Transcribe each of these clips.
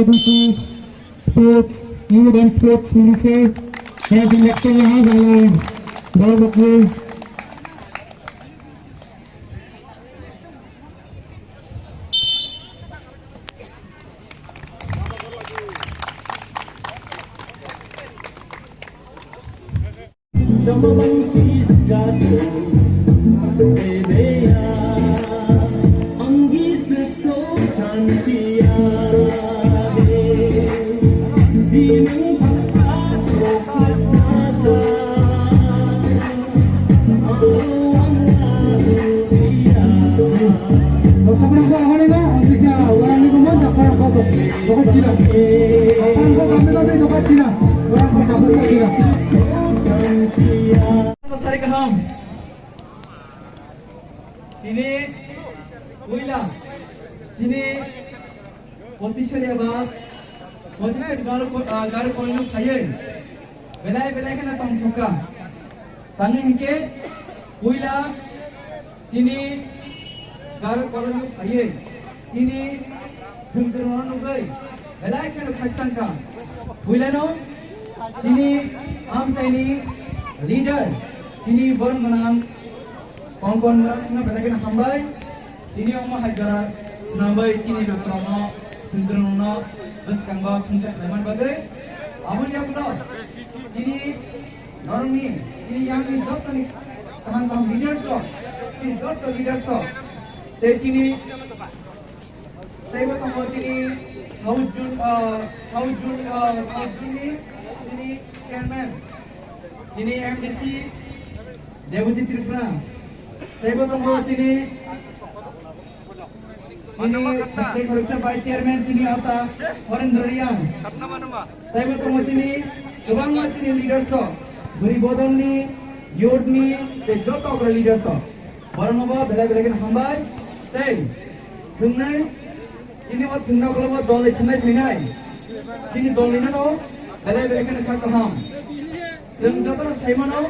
ABC Sports Youth and Sports Minister has been recognized by our Bhagavad. Ini Wila, sini Potisari abad, Potisari garu koinu khaye, belai kena tong thoka, tani hingke Wila, sini garu koinu khaye, sini dhumdurona nugai, belai kena khaksangka, Wila no, sini am saini leader, sini born manam Kongkong rasna belakin hambai, ini oma hajara senambai cini dokterno, tundrono, bus kangba fungsi leman bagai, amun ya kuno, cini normi, cini yang ni jauh tani kahang leader so, cini jauh leader so, te cini, saya bertemu cini South June ni, cini chairman, cini MDC, Deputy Tripura. Saya bertemu sini State Corruption Vice Chairman sini apa Warren Rian. Saya bertemu sini kebangga sini leaders so, beri bodong ni, youth ni, te joto kor leaders so. Warren apa belai hambai, say, tunai sini wat tunai kalau wat dolai tunai tunai, sini dolai no belai kan kaham. Joto saya mana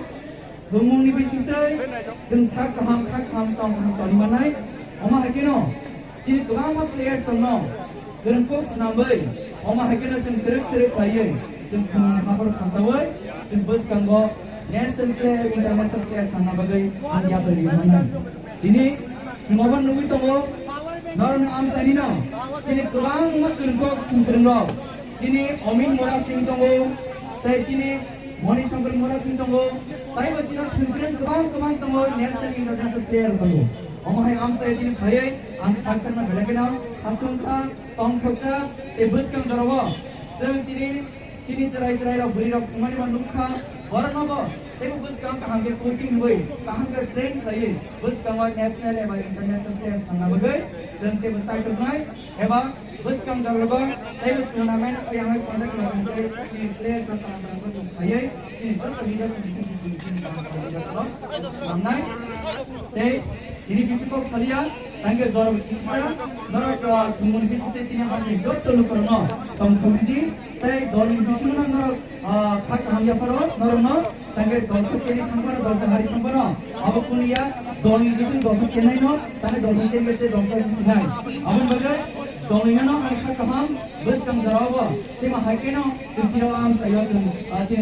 Bumung ni bisitai, sengsak kaham tong toni manai, oma hakino, ciri kebangga player sono, gerengkok senambai, oma hakino seng teruk layai, seng kuning hapor sasawai, seng bus kanggo, national player, international player sana bagai anja beri manai. Sini semua nunggu tongo, norang am tadi na, sini kebangga gerengkok sengkerengkok, sini omin mora sing tongo, saya sini Moni Sangkar Mora Sing tongo, tapi macam sengkereng kebang tongo, national international player tongo. Oma hai am saya ini kaya, am saksan na bela kena, hatung ka, tong thoka, bus kang darawa. Seng cini cerai la beri la kumani manukha, orang apa? Tapi bus kang kahang ke coaching huai, kahang ke train kaya, bus kang national eba international player sana bagai, seng te bus cycle naik, eba bus kang darawa, tapi tournament yang hai conduct lakukan cini player sana kaya, cini just leader cini naik, teh ini bisipok salia, tangga zorong kisah, zorong kumun bisite cini hati jod tolu korno, tong kumdi, teh zorong bisuna no kak hamya paro, norno, tangga dosa cini kampana dosa hari kampana, awak punya zorong bisun dosa cini no, tangga dosa cini bete dosa cini, awak bagai zorong no hari kak ham, bus kang zarawa, tema hai keno, cini am saya cini